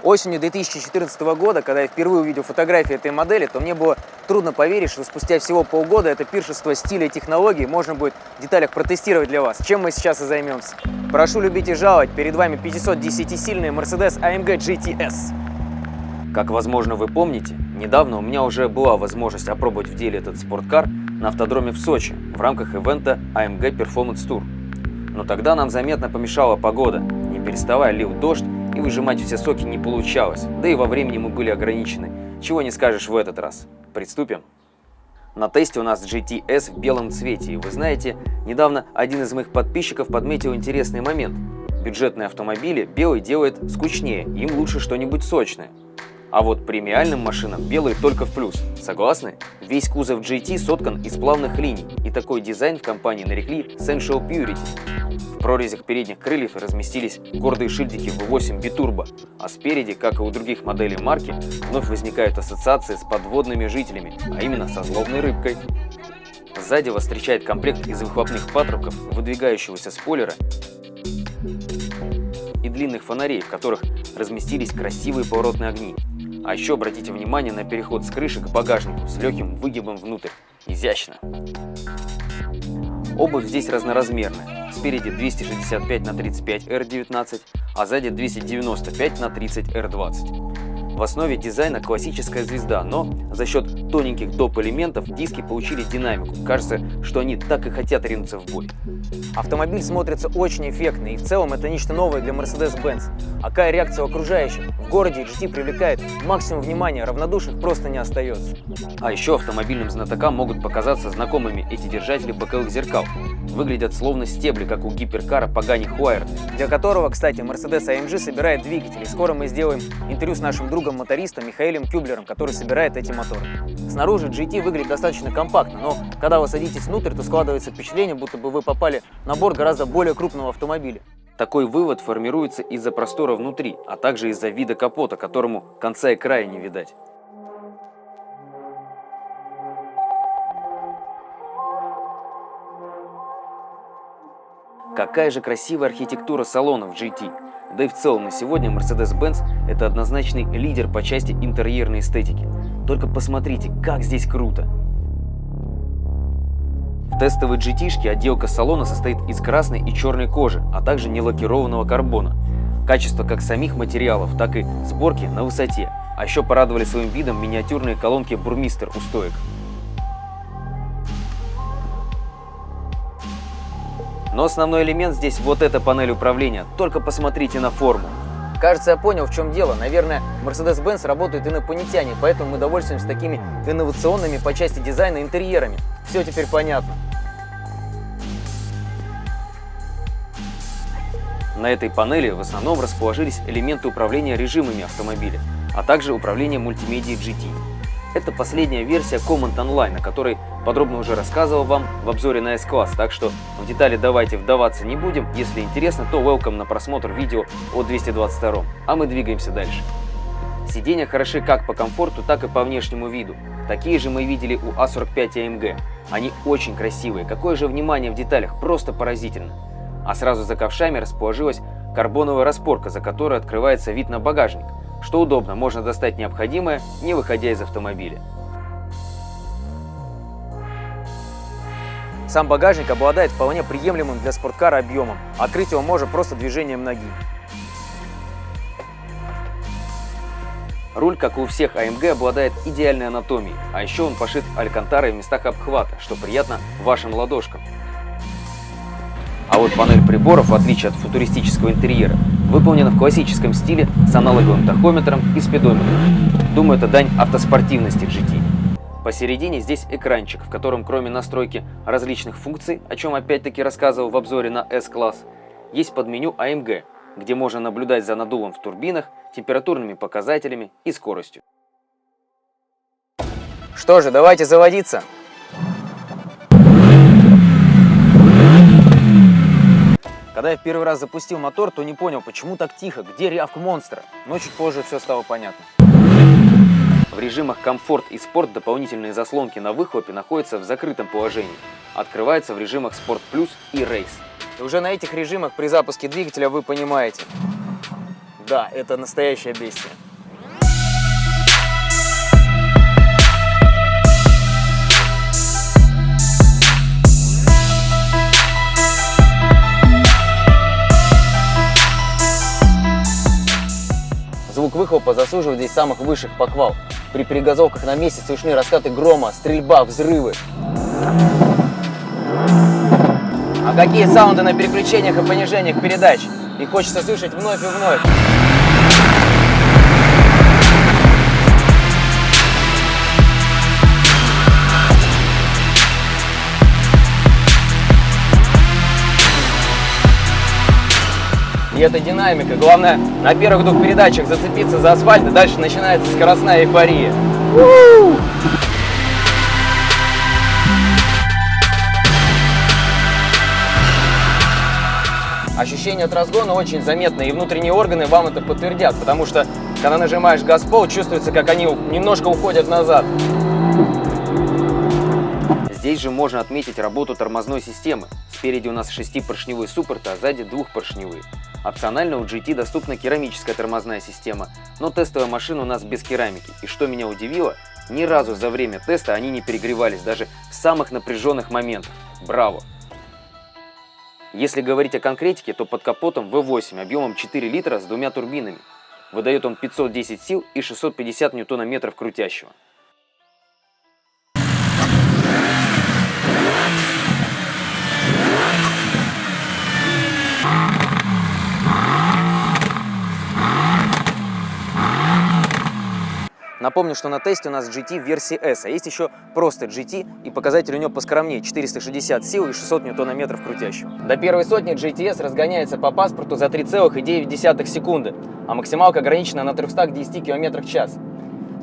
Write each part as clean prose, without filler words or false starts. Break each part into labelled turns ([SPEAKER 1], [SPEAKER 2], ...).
[SPEAKER 1] Осенью 2014 года, когда я впервые увидел фотографии этой модели, то мне было трудно поверить, что спустя всего полгода это пиршество стиля и технологий можно будет в деталях протестировать для вас, чем мы сейчас и займемся. Прошу любить и жаловать, перед вами 510-сильный Mercedes AMG GTS. Как, возможно, вы помните, недавно у меня уже была возможность опробовать в деле этот спорткар на автодроме в Сочи в рамках ивента AMG Performance Tour. Но тогда нам заметно помешала погода, не переставая лил дождь, и выжимать все соки не получалось, да и во времени мы были ограничены. Чего не скажешь в этот раз. Приступим. На тесте у нас GTS в белом цвете, и вы знаете, недавно один из моих подписчиков подметил интересный момент. Бюджетные автомобили белый делает скучнее, им лучше что-нибудь сочное. А вот премиальным машинам белый только в плюс. Согласны? Весь кузов GT соткан из плавных линий, и такой дизайн в компании нарекли Sensual Purity. В прорезях передних крыльев разместились гордые шильдики V8 Biturbo, а спереди, как и у других моделей марки, вновь возникают ассоциации с подводными жителями, а именно со злобной рыбкой. Сзади вас встречает комплект из выхлопных патрубков, выдвигающегося спойлера и длинных фонарей, в которых разместились красивые поворотные огни. А еще обратите внимание на переход с крыши к багажнику с легким выгибом внутрь. Изящно. Обувь здесь разноразмерная. Спереди 265 на 35 R19, а сзади 295 на 30 R20. В основе дизайна классическая звезда, но за счет тоненьких доп. Элементов диски получили динамику. Кажется, что они так и хотят ринуться в бой. Автомобиль смотрится очень эффектно, и в целом это нечто новое для Mercedes-Benz. А какая реакция у окружающих? В городе GT привлекает максимум внимания, равнодушных просто не остается. А еще автомобильным знатокам могут показаться знакомыми эти держатели боковых зеркал. Выглядят словно стебли, как у гиперкара Pagani Huayra, для которого, кстати, Mercedes AMG собирает двигатель. И скоро мы сделаем интервью с нашим другом-мотористом Михаилом Кюблером, который собирает эти моторы. Снаружи GT выглядит достаточно компактно, но когда вы садитесь внутрь, то складывается впечатление, будто бы вы попали на борт гораздо более крупного автомобиля. Такой вывод формируется из-за простора внутри, а также из-за вида капота, которому конца и края не видать. Какая же красивая архитектура салонов GT. Да и в целом на сегодня Mercedes-Benz – это однозначный лидер по части интерьерной эстетики. Только посмотрите, как здесь круто! В тестовой GT-шке отделка салона состоит из красной и черной кожи, а также нелакированного карбона. Качество как самих материалов, так и сборки на высоте. А еще порадовали своим видом миниатюрные колонки Бурмистер у стоек. Но основной элемент здесь вот эта панель управления. Только посмотрите на форму. Кажется, я понял, в чем дело. Наверное, Mercedes-Benz работают инопланетяне, поэтому мы довольствуемся такими инновационными по части дизайна интерьерами. Все теперь понятно. На этой панели в основном расположились элементы управления режимами автомобиля, а также управление мультимедией GT. Это последняя версия Command Online, о которой подробно уже рассказывал вам в обзоре на S-класс, так что в детали давайте вдаваться не будем. Если интересно, то welcome на просмотр видео о 222. А мы двигаемся дальше. Сиденья хороши как по комфорту, так и по внешнему виду. Такие же мы видели у A45 AMG. Они очень красивые, какое же внимание в деталях, просто поразительно. А сразу за ковшами расположилась карбоновая распорка, за которой открывается вид на багажник. Что удобно, можно достать необходимое, не выходя из автомобиля. Сам багажник обладает вполне приемлемым для спорткара объемом. Открыть его можно просто движением ноги. Руль, как и у всех AMG, обладает идеальной анатомией, а еще он пошит алькантарой в местах обхвата, что приятно вашим ладошкам. А вот панель приборов, в отличие от футуристического интерьера, выполнена в классическом стиле с аналоговым тахометром и спидометром. Думаю, это дань автоспортивности GT. Посередине здесь экранчик, в котором кроме настройки различных функций, о чем опять-таки рассказывал в обзоре на S-класс, есть подменю AMG, где можно наблюдать за наддувом в турбинах, температурными показателями и скоростью. Что же, давайте заводиться. Когда я в первый раз запустил мотор, то не понял, почему так тихо, где рявк монстра. Но чуть позже все стало понятно. В режимах комфорт и спорт дополнительные заслонки на выхлопе находятся в закрытом положении. Открывается в режимах спорт плюс и рейс. И уже на этих режимах при запуске двигателя вы понимаете, да, это настоящее бестие. Звук выхлопа заслуживает здесь самых высших похвал. При перегазовках на месте слышны раскаты грома, стрельба, взрывы. А какие саунды на переключениях и понижениях передач? Их хочется слышать вновь и вновь. И это динамика. Главное, на первых двух передачах зацепиться за асфальт, и дальше начинается скоростная эйфория. Ощущение от разгона очень заметно, и внутренние органы вам это подтвердят, потому что, когда нажимаешь газ-пол, чувствуется, как они немножко уходят назад. Здесь же можно отметить работу тормозной системы. Спереди у нас 6-поршневые суппорты, а сзади 2-поршневые. Опционально у GT доступна керамическая тормозная система, но тестовая машина у нас без керамики. И что меня удивило, ни разу за время теста они не перегревались, даже в самых напряженных моментах. Браво! Если говорить о конкретике, то под капотом V8 объемом 4 литра с двумя турбинами. Выдает он 510 сил и 650 ньютона-метров крутящего. Напомню, что на тесте у нас GT в версии S, а есть еще просто GT, и показатель у него поскромнее – 460 сил и 600 ньютона-метров крутящего. До первой сотни GTS разгоняется по паспорту за 3,9 секунды, а максималка ограничена на 310 км в час.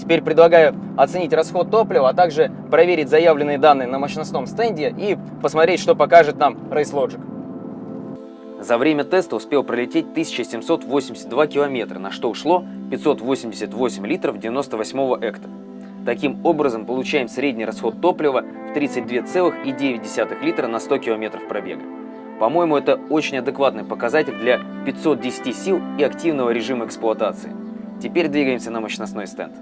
[SPEAKER 1] Теперь предлагаю оценить расход топлива, а также проверить заявленные данные на мощностном стенде и посмотреть, что покажет нам RaceLogic. За время теста успел пролететь 1782 километра, на что ушло 588 литров 98-го экта. Таким образом, получаем средний расход топлива в 32,9 литра на 100 километров пробега. По-моему, это очень адекватный показатель для 510 сил и активного режима эксплуатации. Теперь двигаемся на мощностной стенд.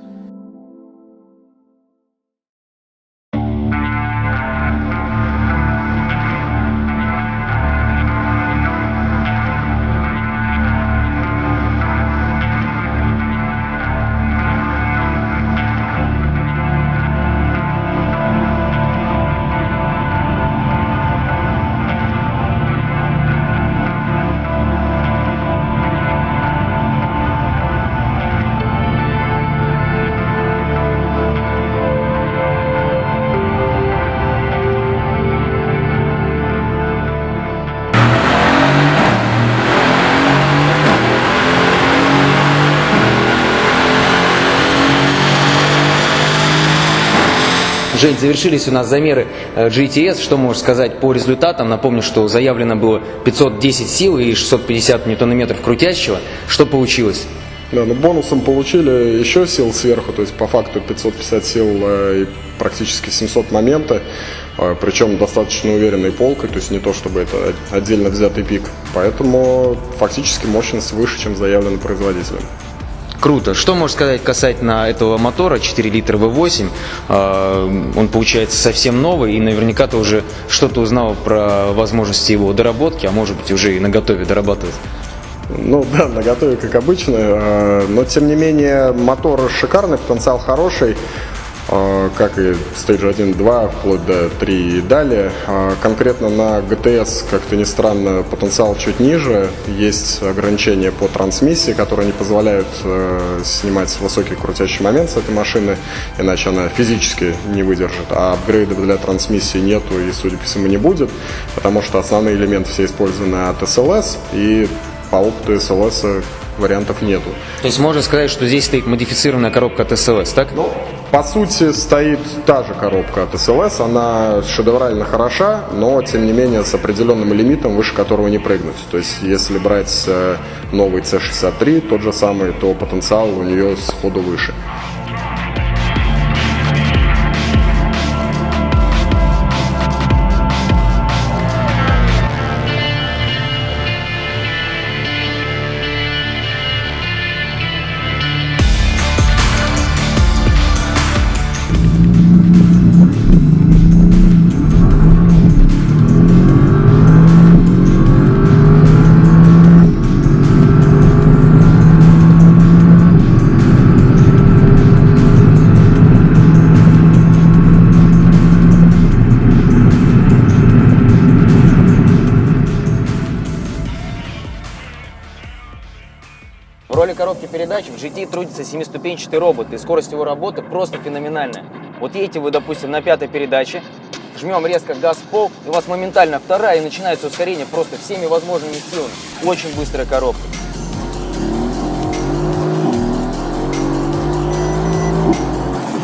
[SPEAKER 1] Жень, завершились у нас замеры GTS. Что можешь сказать по результатам? Напомню, что заявлено было 510 сил и 650 ньютона-метров крутящего. Что получилось?
[SPEAKER 2] Да, ну бонусом получили еще сил сверху, то есть по факту 550 сил и практически 700 момента, причем достаточно уверенной полкой, то есть не то чтобы это отдельно взятый пик. Поэтому фактически мощность выше, чем заявлено производителем.
[SPEAKER 1] Круто. Что можешь сказать касательно этого мотора 4 литра V8? Он получается совсем новый, и наверняка ты уже что-то узнал про возможности его доработки, а может быть уже и наготове дорабатывать.
[SPEAKER 2] Ну да, наготове как обычно, но тем не менее мотор шикарный, потенциал хороший. Как и Stage 1, 2, вплоть до 3 и далее. Конкретно на GTS, как-то ни странно, потенциал чуть ниже. Есть ограничения по трансмиссии, которые не позволяют снимать высокий крутящий момент с этой машины, иначе она физически не выдержит. А апгрейдов для трансмиссии нету и, судя по всему, не будет, потому что основные элементы все использованы от SLS, и по опыту SLS вариантов нету.
[SPEAKER 1] То есть можно сказать, что здесь стоит модифицированная коробка от SLS, так?
[SPEAKER 2] Ну, по сути, стоит та же коробка от SLS, она шедеврально хороша, но, тем не менее, с определенным лимитом, выше которого не прыгнуть. То есть, если брать новый C63, тот же самый, то потенциал у нее сходу выше.
[SPEAKER 1] В роли коробки передач в GT трудится 7-ступенчатый робот, и скорость его работы просто феноменальная. Вот едете вы, допустим, на 5-й передаче, жмем резко газ в пол, и у вас моментально вторая, и начинается ускорение просто всеми возможными силами. Очень быстрая коробка.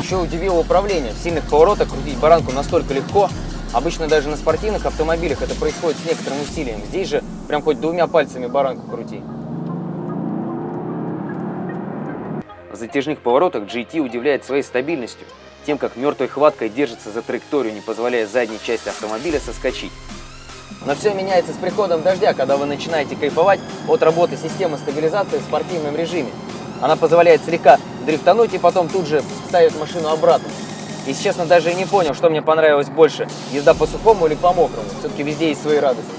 [SPEAKER 1] Еще удивило управление. В сильных поворотах крутить баранку настолько легко. Обычно даже на спортивных автомобилях это происходит с некоторым усилием. Здесь же прям хоть двумя пальцами баранку крути. В затяжных поворотах GT удивляет своей стабильностью, тем, как мертвой хваткой держится за траекторию, не позволяя задней части автомобиля соскочить. Но все меняется с приходом дождя, когда вы начинаете кайфовать от работы системы стабилизации в спортивном режиме. Она позволяет слегка дрифтануть и потом тут же ставит машину обратно. Если честно, даже и не понял, что мне понравилось больше, езда по сухому или по мокрому. Все-таки везде есть свои радости.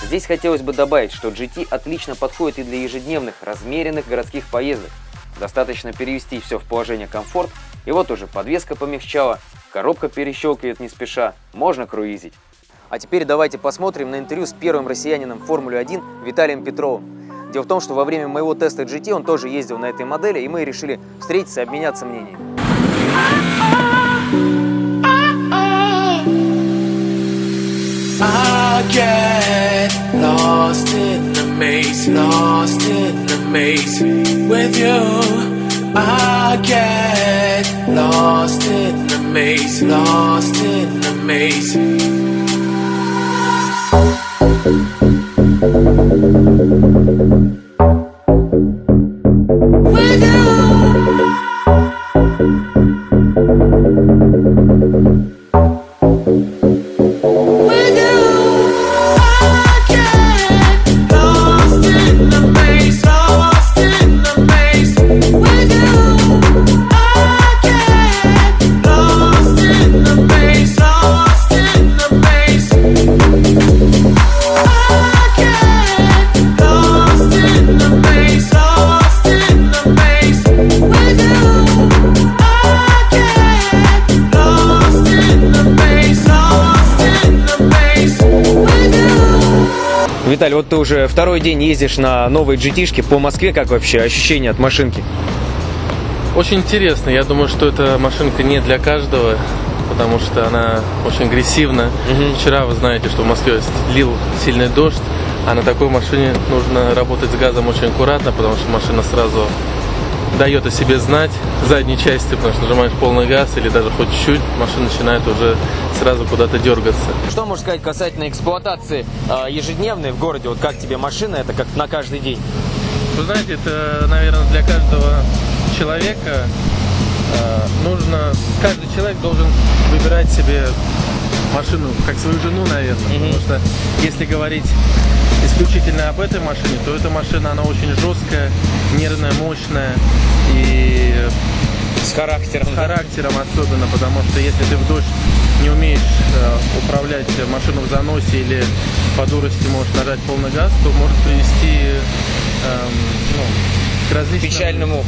[SPEAKER 1] Здесь хотелось бы добавить, что GT отлично подходит и для ежедневных, размеренных городских поездок. Достаточно перевести все в положение комфорт, и вот уже подвеска помягчала, коробка перещелкивает не спеша, можно круизить. А теперь давайте посмотрим на интервью с первым россиянином Формулы 1 Виталием Петровым. Дело в том, что во время моего теста GT он тоже ездил на этой модели, и мы решили встретиться и обменяться мнениями.
[SPEAKER 3] Lost in the maze, lost in the maze with you. I get lost in the maze, lost in the maze. With you.
[SPEAKER 1] Виталий, вот ты уже второй день ездишь на новой GT-шке по Москве. Как вообще ощущения от машинки?
[SPEAKER 4] Очень интересно. Я думаю, что эта машинка не для каждого, потому что она очень агрессивна. Вчера вы знаете, что в Москве лил сильный дождь, а на такой машине нужно работать с газом очень аккуратно, потому что машина сразу дает о себе знать задней части, потому что нажимаешь полный газ или даже хоть чуть-чуть, машина начинает уже сразу куда-то дергаться.
[SPEAKER 1] Что можешь сказать касательно эксплуатации ежедневной в городе? Вот как тебе машина, это как на каждый день?
[SPEAKER 4] Вы знаете, это, наверное, для каждого человека каждый человек должен выбирать себе машину, как свою жену, наверное, потому что если говорить исключительно об этой машине, то эта машина, она очень жесткая, нервная, мощная и
[SPEAKER 1] с характером.
[SPEAKER 4] С характером особенно, потому что если ты в дождь не умеешь управлять машину в заносе или по дурости можешь нажать полный газ, то может привести к различным печальному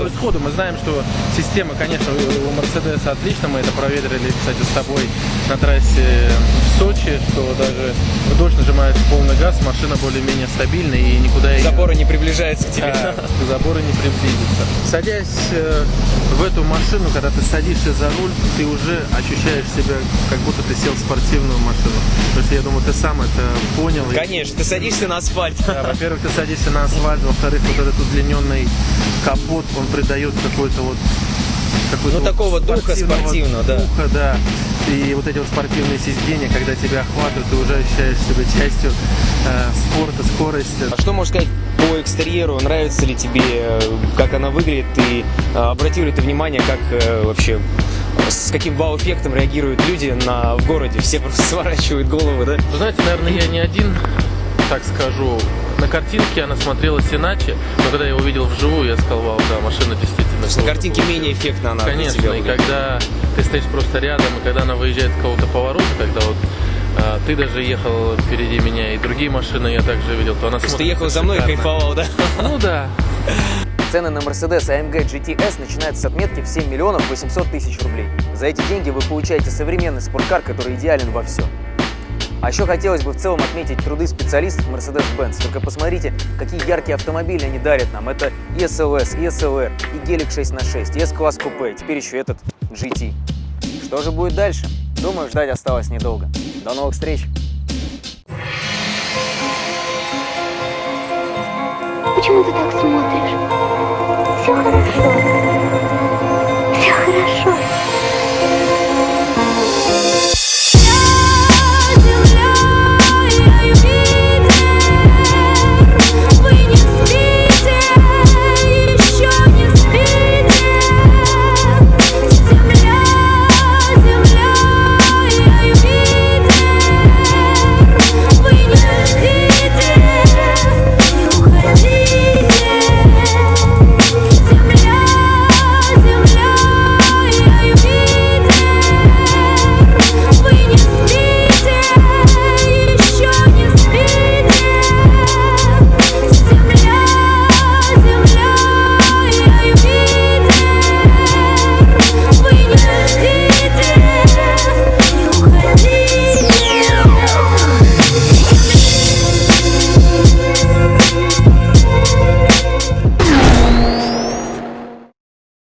[SPEAKER 4] исходу. Мы знаем, что система, конечно, у Мерседеса отлично, мы это проверили, кстати, с тобой на трассе в Сочи, что даже в дождь нажимаешь полный газ, машина более-менее стабильная и никуда
[SPEAKER 1] заборы не приближаются к тебе.
[SPEAKER 4] К забору не приблизится. Садясь в эту машину, когда ты садишься за руль, ты уже ощущаешь себя, как будто ты сел в спортивную машину. Потому что я думаю, ты сам это понял.
[SPEAKER 1] Конечно, ты садишься на асфальт.
[SPEAKER 4] Да, во-первых, ты садишься на асфальт, во-вторых, вот этот удлиненный капот, он придает какой-то вот
[SPEAKER 1] такого духа спортивного,
[SPEAKER 4] духа, да. И вот эти вот спортивные сиденья, когда тебя охватывают, ты уже ощущаешь себя частью спорта, скорости.
[SPEAKER 1] А что можешь сказать по экстерьеру? Нравится ли тебе, как она выглядит? И обратил ли ты внимание, как вообще, с каким вау-эффектом реагируют люди в городе? Все просто сворачивают головы, да?
[SPEAKER 4] Вы знаете, наверное, я не один, так скажу. на картинке она смотрелась иначе, но когда я ее увидел вживую, я сказал, вау, да, машина действительно...
[SPEAKER 5] То есть на картинке менее эффектно она для
[SPEAKER 4] Конечно,
[SPEAKER 5] тебя
[SPEAKER 4] и
[SPEAKER 5] выглядит.
[SPEAKER 4] когда ты стоишь просто рядом, и когда она выезжает с какого-то поворота, когда вот ты даже ехал впереди меня, и другие машины я также видел, то она
[SPEAKER 5] То есть ты
[SPEAKER 4] смотрится
[SPEAKER 5] ехал за мной и
[SPEAKER 4] шикарно.
[SPEAKER 5] кайфовал, да?
[SPEAKER 4] Ну да.
[SPEAKER 1] Цены на Mercedes AMG GT-S начинаются с отметки в 7 миллионов 800 тысяч рублей. За эти деньги вы получаете современный спорткар, который идеален во всем. А еще хотелось бы в целом отметить труды специалистов Mercedes-Benz. Только посмотрите, какие яркие автомобили они дарят нам. Это и SLS, и SLR, и Гелик 6х6, и S-класс купе, теперь еще этот GT. Что же будет дальше? Думаю, ждать осталось недолго. До новых встреч!
[SPEAKER 6] Почему ты так смотришь? Все хорошо.